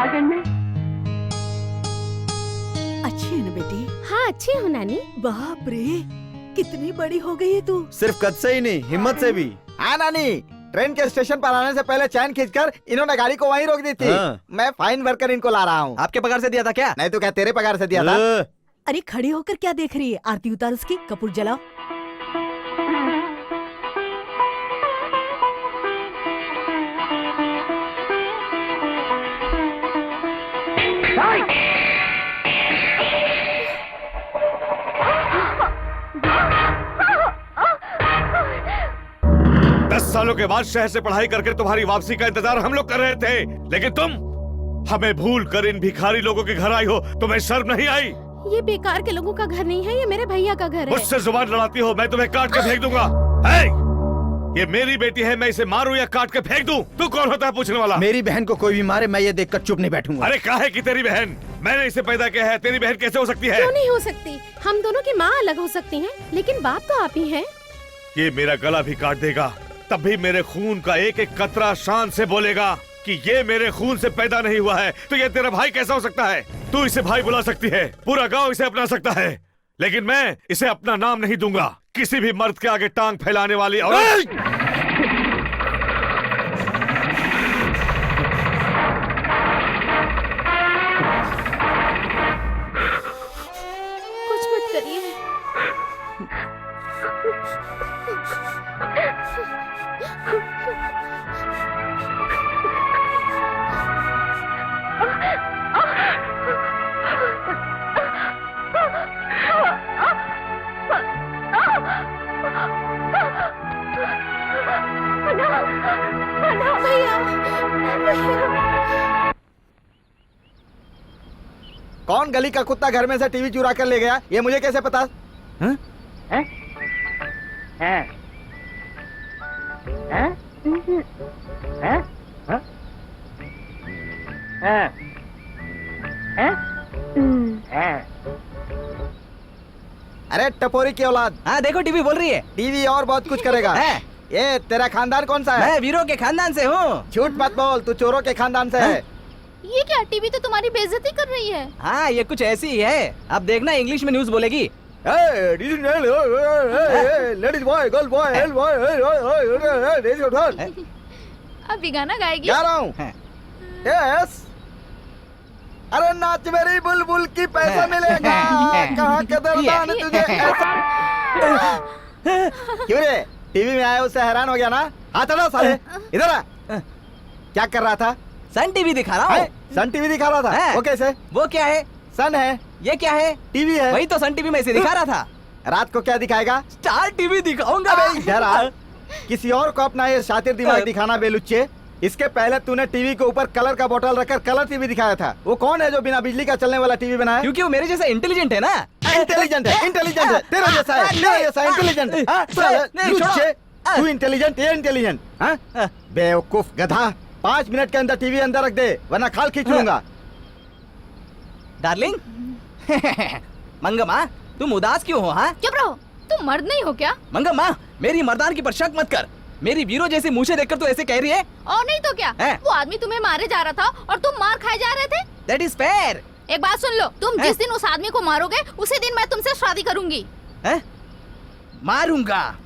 आंगन में। अच्छी है ना बेटी? हाँ अच्छी हूँ नानी। बाप रे, कितनी बड़ी हो गई है तू। सिर्फ कद से ही नहीं, हिम्मत से भी। हाँ नानी, ट्रेन के स्टेशन पर आने से पहले चैन खींचकर इन्होंने गाड़ी को वहीं रोक दी थी। मैं फाइन भरकर इनको ला रहा हूँ। आपके पगार से दिया था क्या? नहीं तो क्या तेरे पगार से दिया था? अरे खड़ी होकर क्या देख रही है? आरती उतार उसकी, कपूर जलाओ। सालों के बाद शहर से पढ़ाई करके तुम्हारी वापसी का इंतजार हम लोग कर रहे थे, लेकिन तुम हमें भूल कर इन भिखारी लोगों के घर आई हो। तुम्हें शर्म नहीं आई? ये बेकार के लोगों का घर नहीं है, ये मेरे भैया का घर है। मुझसे जुबान लड़ाती हो, मैं तुम्हें काट के फेंक दूंगा। है? ये मेरी बेटी है, मैं इसे मारूं या काट के फेंक दूं? तू कौन होता है पूछने वाला? मेरी बहन को कोई भी मारे, मैं ये देखकर चुप नहीं बैठूंगा। अरे काहे की तेरी बहन? मैंने इसे पैदा किया है, तेरी बहन कैसे हो सकती है? क्यों नहीं हो सकती? हम दोनों की माँ अलग हो सकती है, लेकिन बाप तो आप ही है। ये मेरा गला भी काट देगा, तब भी मेरे खून का एक एक कतरा शान से बोलेगा कि ये मेरे खून से पैदा नहीं हुआ है। तो ये तेरा भाई कैसा हो सकता है? तू इसे भाई बुला सकती है, पूरा गांव इसे अपना सकता है, लेकिन मैं इसे अपना नाम नहीं दूंगा। किसी भी मर्द के आगे टांग फैलाने वाली औरत। कुछ मत करिए। कौन गली का कुत्ता घर में से टीवी चुरा कर ले गया, ये मुझे कैसे पता? हैं? हैं? हैं? हैं? हैं? हैं? हैं? हैं? अरे टपोरी की औलाद। हाँ देखो, टीवी बोल रही है। टीवी और बहुत कुछ करेगा। ये तेरा खानदान कौन सा है? मैं वीरों के खानदान से हूँ। झूठ मत बोल, तू चोरों के खानदान से है। ये क्या, टीवी तो तुम्हारी बेइज्जती कर रही है। हाँ ये कुछ ऐसी ही है। अब देखना इंग्लिश में न्यूज बोलेगी। Ladies boy, girl boy, hello boy, अब भी गाना गाएगी? जा रहा हूँ। यस। अरे नाच मेरी बुलबुल की, पैसा मिलेगा। कहाँ के दरदान तुझे ऐसा। क्यों रे, टीवी में आया उससे हैरान हो गया ना? हाथ हटाओ साले, इधर आ। क्या कर रहा था? सन टीवी दिखा रहा हूँ। सन टीवी दिखा रहा था? वो कैसे? वो क्या है? सन है। ये क्या है? टीवी है। वही तो सन टीवी में इसे दिखा रहा था। रात को क्या दिखाएगा? स्टार टीवी दिखाऊंगा। अबे इधर आ। किसी और को अपना ये शातिर दिमाग दिखाना बेलुच्चे। इसके पहले तूने टीवी के ऊपर कलर का बोतल रखकर कलर टीवी दिखाया था। वो कौन है जो बिना बिजली का चलने वाला टीवी बनाया? क्योंकि वो मेरे जैसा इंटेलिजेंट है ना। इंटेलिजेंट है, इंटेलिजेंट है, तेरे जैसा है, तेरे जैसा इंटेलिजेंट है। तू इंटेलिजेंट, ये इंटेलिजेंट। बेवकूफ गधा। 5 मिनट के अंदर टीवी अंदर रख दे, वरना खाल खींच लूंगा। डार्लिंग। मंगम्मा, तुम उदास क्यों हो? हाँ चुप रहो, तुम मर्द नहीं हो क्या? मंगम्मा, मेरी मर्दानगी पर शक मत कर। मेरी वीरों जैसी मूछें देखकर तू ऐसे कह रही है? और नहीं तो क्या, वो आदमी तुम्हें मारे जा रहा था और तुम मार खाए जा रहे थे। That is fair। एक बात सुन लो, तुम जिस दिन उस आदमी को मारोगे उसी दिन मैं तुमसे शादी करूंगी। मारूंगा,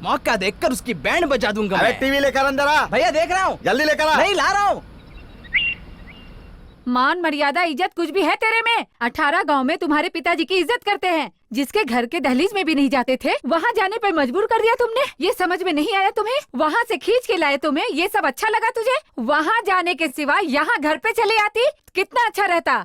मौका देखकर उसकी बैंड बजा दूंगा। अरे टीवी लेकर अंदर आ। भैया देख रहा हूँ। जल्दी लेकर आ। नहीं ला रहा हूँ। मान मर्यादा इज्जत कुछ भी है तेरे में? 18 गांव में तुम्हारे पिताजी की इज्जत करते हैं। जिसके घर के दहलीज में भी नहीं जाते थे, वहाँ जाने पर मजबूर कर दिया तुमने। ये समझ में नहीं आया तुम्हें? वहाँ से खींच के लाए तुम्हें, ये सब अच्छा लगा तुझे? वहाँ जाने के सिवा यहाँ घर पे चले आती, कितना अच्छा रहता।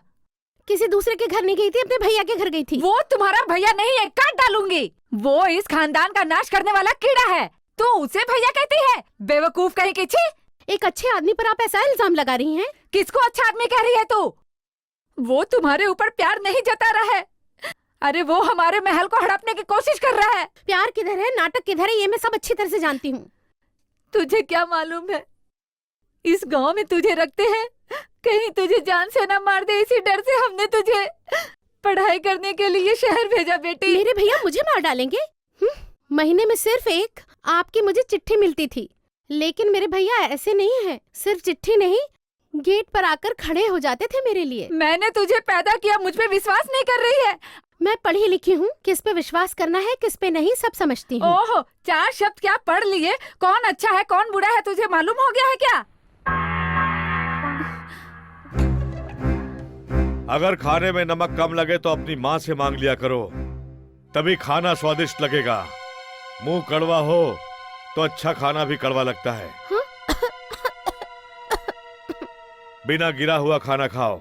किसी दूसरे के घर नहीं गई थी, अपने भैया के घर गई थी। वो तुम्हारा भैया नहीं है, काट डालूंगी। वो इस खानदान का नाश करने वाला कीड़ा है, तो उसे भैया कहती है? बेवकूफ कहीं की। छी! एक अच्छे आदमी पर आप ऐसा इल्जाम लगा रही हैं? किसको अच्छा आदमी कह रही है तू? वो तुम्हारे ऊपर प्यार नहीं जता रहा है। अरे वो हमारे महल को हड़पने की कोशिश कर रहा है। प्यार किधर है, नाटक किधर है, ये मैं सब अच्छी तरह से जानती हूँ। तुझे क्या मालूम है, इस गांव में तुझे रखते हैं, कहीं तुझे जान से न मार दे, इसी डर से हमने तुझे पढ़ाई करने के लिए शहर भेजा। बेटी, मेरे भैया मुझे मार डालेंगे? महीने में सिर्फ एक आपकी मुझे चिट्ठी मिलती थी, लेकिन मेरे भैया ऐसे नहीं है। सिर्फ चिट्ठी नहीं, गेट पर आकर खड़े हो जाते थे मेरे लिए। मैंने तुझे पैदा किया, मुझ पे विश्वास नहीं कर रही है। मैं पढ़ी लिखी हूँ, किस पे विश्वास करना है किस पे नहीं सब समझती हूँ। ओहो, 4 शब्द क्या पढ़ लिए? कौन अच्छा है कौन बुरा है तुझे मालूम हो गया है क्या? अगर खाने में नमक कम लगे तो अपनी माँ से मांग लिया करो, तभी खाना स्वादिष्ट लगेगा। मुंह कड़वा हो तो अच्छा खाना भी कड़वा लगता है। बिना गिरा हुआ खाना खाओ,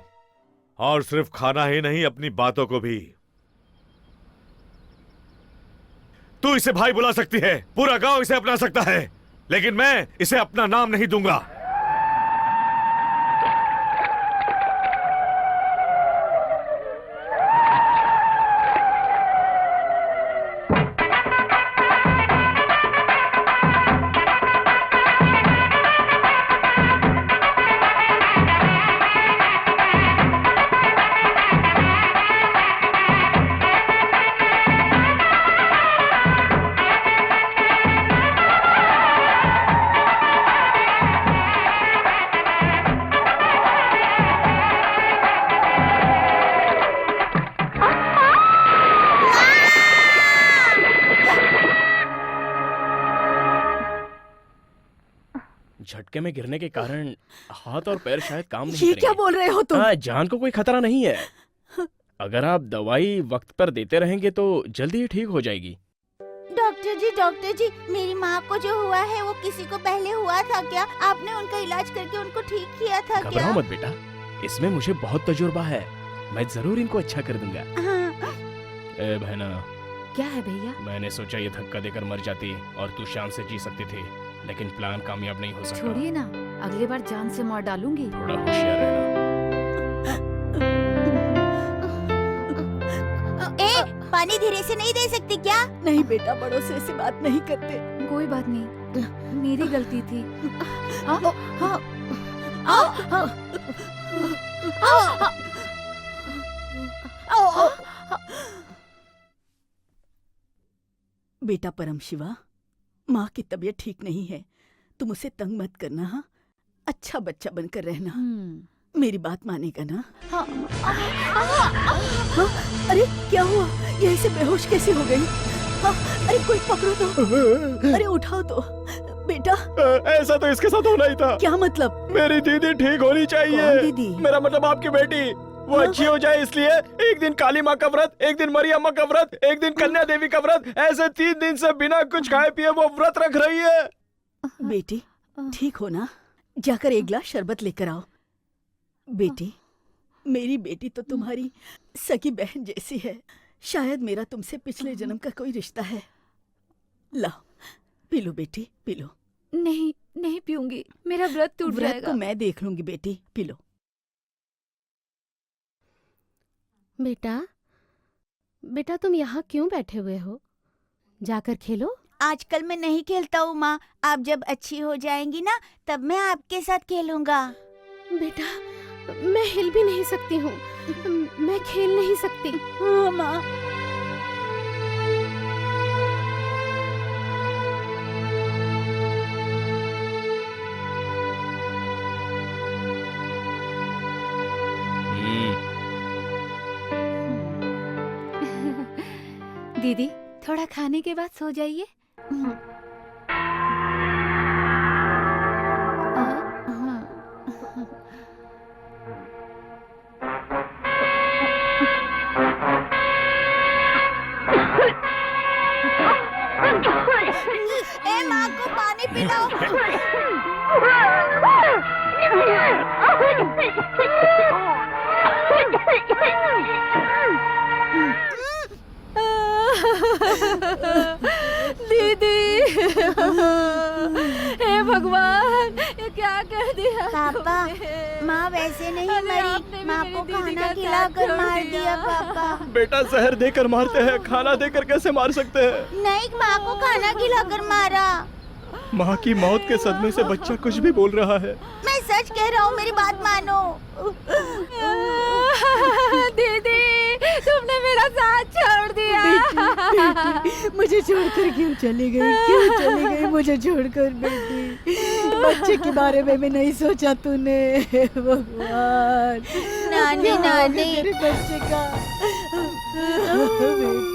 और सिर्फ खाना ही नहीं अपनी बातों को भी। तू इसे भाई बुला सकती है, पूरा गांव इसे अपना सकता है, लेकिन मैं इसे अपना नाम नहीं दूंगा। झटके में गिरने के कारण हाथ और पैर शायद काम नहीं ये करेंगे। क्या बोल रहे हो तुम? हाँ, जान को कोई खतरा नहीं है। अगर आप दवाई वक्त पर देते रहेंगे तो जल्दी ही ठीक हो जाएगी। डॉक्टर जी, मेरी माँ को जो हुआ है वो किसी को पहले हुआ था क्या? आपने उनका इलाज करके उनको ठीक किया था क्या? घबराओ मत बेटा, इसमें मुझे बहुत तजुर्बा है, मैं जरूर इनको अच्छा कर दूंगा। हाँ। ए बहना, क्या है भैया? मैंने सोचा ये धक्का देकर मर जाती और तू शान से जी सकती थी, लेकिन प्लान कामयाब नहीं हो सका। छोड़िए ना, अगली बार जान से मार डालूंगी। थोड़ा होशियार रहना। पानी धीरे से नहीं दे सकती क्या? नहीं बेटा, बड़ों से ऐसी बात नहीं करते। कोई बात नहीं, मेरी गलती थी। बेटा परम शिवा, माँ की तबीयत ठीक नहीं है, तुम उसे तंग मत करना। हाँ, अच्छा बच्चा बनकर रहना। मेरी बात मानेगा ना? हाँ। अरे क्या हुआ? ये ऐसे बेहोश कैसे हो गई? हाँ, अरे कोई पकड़ो तो, अरे उठाओ तो बेटा। ऐसा तो इसके साथ होना ही था। क्या मतलब? मेरी दीदी ठीक होनी चाहिए। कौन दीदी? मेरा मतलब आपकी बेटी, वो अच्छी हो जाए इसलिए एक दिन काली माँ का व्रत, एक दिन मरियम्मा का व्रत, एक दिन कन्या देवी का व्रत, ऐसे 3 दिन से बिना कुछ खाए पिए वो व्रत रख रही है। बेटी ठीक हो ना? जाकर एक गिलास शरबत लेकर आओ। बेटी, मेरी बेटी तो तुम्हारी सगी बहन जैसी है, शायद मेरा तुमसे पिछले जन्म का कोई रिश्ता है। लाओ पी लो बेटी, पी लो। नहीं, नहीं पीऊंगी, मेरा व्रत टूट व्रत जाएगा। को मैं देख लूंगी बेटी, पी लो। बेटा तुम यहाँ क्यों बैठे हुए हो? जाकर खेलो। आजकल मैं नहीं खेलता हूँ माँ, आप जब अच्छी हो जाएंगी ना तब मैं आपके साथ खेलूंगा। बेटा मैं हिल भी नहीं सकती हूँ, मैं खेल नहीं सकती। हाँ माँ। दीदी थोड़ा खाने के बाद सो जाइए। ए माँ को पानी पिलाओ। दीदी, हे भगवान, ये क्या कर दिया पापा, तुमने? माँ वैसे नहीं अरे आपने मरी, भी माँ मेरी को दीदी खाना का खिलाकर साथ मार छोड़ दिया पापा। बेटा जहर देकर मारते हैं, खाना देकर कैसे मार सकते हैं? नहीं, माँ को खाना खिलाकर मारा। माँ की मौत के सदमे से बच्चा कुछ भी बोल रहा है। मैं सच कह रहा हूँ, मेरी बात मानो। दीदी, तुमने मेरा साथ छोड़ दिया। बेटी, मुझे छोड़कर क्यों चली गई? क्यों चली गई मुझे छोड़कर बेटी? बच्चे के बारे में भी नहीं सोचा तूने। हे भगवान, नानी क्या होगा नानी तेरे बच्चे का?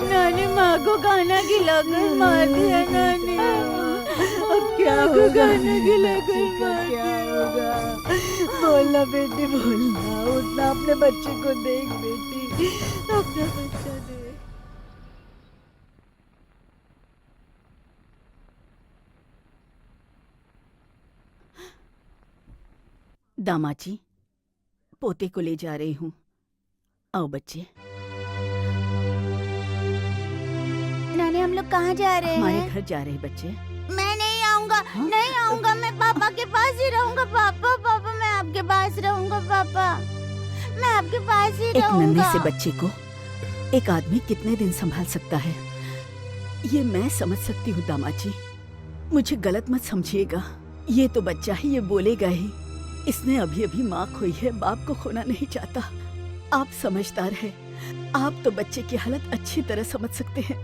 नानी माँ को खाना खिलाकर मार दिया नानी। अब क्या होगा? खाना खिलाकर बच्चे का मार क्या दिया। होगा? बोलना बेटी, बोलना। उठना, अपने बच्चे को देख बेटी, अपना बच्चा देख। दामाजी, पोते को ले जा रही हूँ। आओ बच्चे। नानी हम लोग कहाँ जा रहे हमारे हैं? घर जा रहे हैं बच्चे। मैं नहीं आऊंगा, नहीं आऊंगा। मैं पापा के पास ही रहूंगा। पापा पापा मैं आपके पास रहूंगा। पापा मैं आपके पास ही एक नन्हे रहूंगा। से बच्चे को एक आदमी कितने दिन संभाल सकता है, ये मैं समझ सकती हूँ दामाजी। मुझे गलत मत समझिएगा। ये तो बच्चा ही, ये बोलेगा ही। इसने अभी अभी माँ खोई है, बाप को खोना नहीं चाहता। आप समझदार हैं, आप तो बच्चे की हालत अच्छी तरह समझ सकते हैं।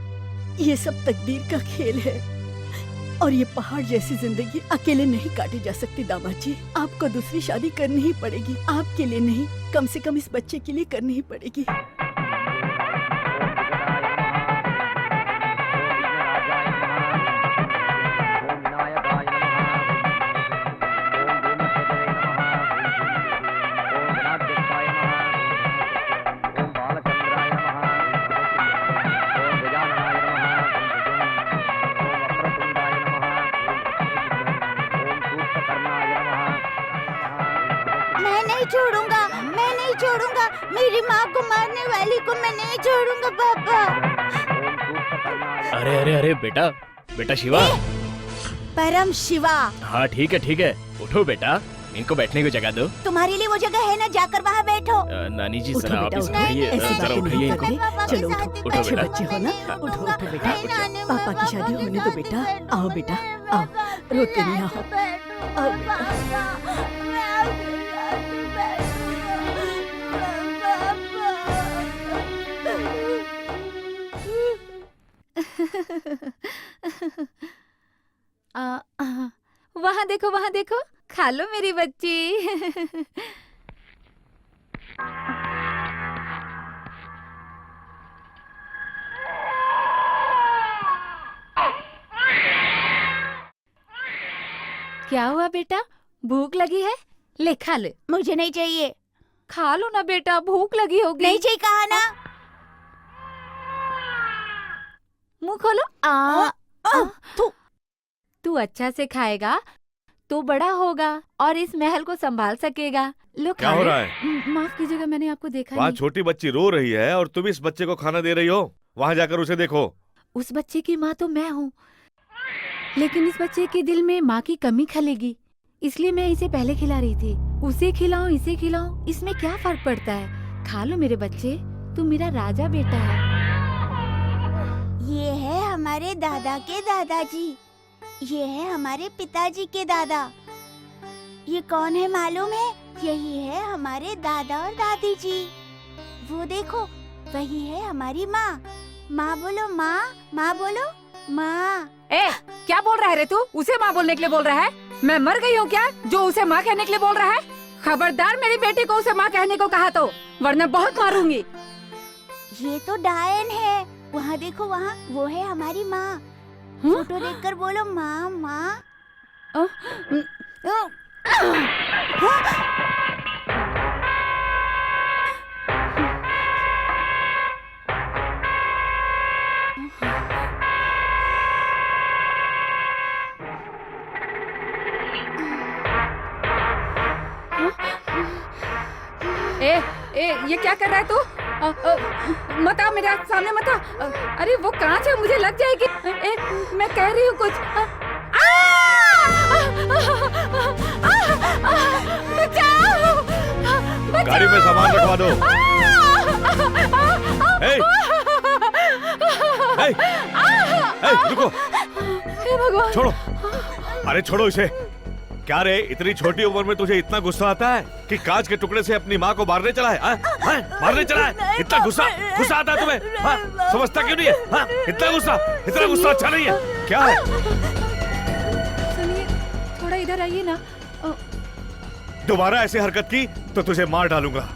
ये सब तकदीर का खेल है और ये पहाड़ जैसी जिंदगी अकेले नहीं काटी जा सकती दामाजी। आपको दूसरी शादी करनी ही पड़ेगी। आपके लिए नहीं, कम से कम इस बच्चे के लिए करनी ही पड़ेगी। मैं नहीं छोड़ूंगा, मैं नहीं छोड़ूंगा। मेरी माँ को मारने वाली को मैं नहीं छोड़ूंगा पापा। अरे अरे अरे बेटा, बेटा शिवा। परम शिवा, हाँ ठीक है, उठो बेटा, इनको बैठने को जगह दो। तुम्हारे लिए वो जगह है ना, जाकर वहाँ बैठो। नानी जी उठो जरा आप बेटा, इसको उठो। उठाइए, ऐसी जरा बातें उठाइए नहीं इनको। करते। चलो उठो, उठो अच्छे बेटा। बच्चे हो ना। उठो उठो बेटा। नहीं, नानी, पापा की शादी होने दो बेटा। आओ बेटा, आओ, रोते नहीं, आओ। आओ बेटा। वहाँ देखो, वहाँ देखो, खा लो मेरी बच्ची। क्या हुआ बेटा, भूख लगी है? ले खा ले। मुझे नहीं चाहिए। खा लो ना बेटा, भूख लगी होगी। नहीं चाहिए कहा ना। मुंह खोलो। तू अच्छा से खाएगा तो बड़ा होगा और इस महल को संभाल सकेगा। लो क्या खा हो ले। रहा है? माफ कीजिएगा, मैंने आपको देखा वहाँ नहीं। छोटी बच्ची रो रही है और तुम इस बच्चे को खाना दे रही हो। वहाँ जाकर उसे देखो। उस बच्चे की माँ तो मैं हूँ, लेकिन इस बच्चे के दिल में माँ की कमी खलेगी, इसलिए मैं इसे पहले खिला रही थी। उसे खिलाऊं, इसे खिलाऊं, इसमें क्या फर्क पड़ता है? खा लो मेरे बच्चे, तू मेरा राजा बेटा है। ये है हमारे दादा के दादाजी, ये है हमारे पिताजी के दादा। ये कौन है मालूम है? यही है हमारे दादा और दादी जी। वो देखो, वही है हमारी माँ। माँ बोलो, माँ, माँ बोलो, माँ। ए, क्या बोल रहा है रे तू? उसे माँ बोलने के लिए बोल रहा है? मैं मर गई हूँ क्या जो उसे माँ कहने के लिए बोल रहा है? खबरदार मेरी बेटी को उसे माँ कहने को कहा तो, वरना बहुत मारूंगी। ये तो डायन है। वहाँ देखो, वहाँ वो है हमारी माँ। फोटो देखकर बोलो, माँ, माँ। ये क्या कर रहा है तू? मत आ मेरे सामने, मत आ। अरे वो कांच है, मुझे लग जाएगी। मैं कह रही हूँ कुछ। बचाओ, बचाओ। गाड़ी में सामान रखवा दो। रुको। हे भगवान। छोड़ो। अरे छोड़ो इसे। क्या रे, इतनी छोटी उम्र में तुझे इतना गुस्सा आता है कि कांच के टुकड़े से अपनी माँ को मारने चला है? मारने चला है? इतना गुस्सा आता है तुम्हें? समझता क्यों नहीं है? इतना गुस्सा अच्छा नहीं है। क्या है? सुनिए, थोड़ा इधर आइए ना। दोबारा ऐसी हरकत की तो तुझे मार डालूंगा।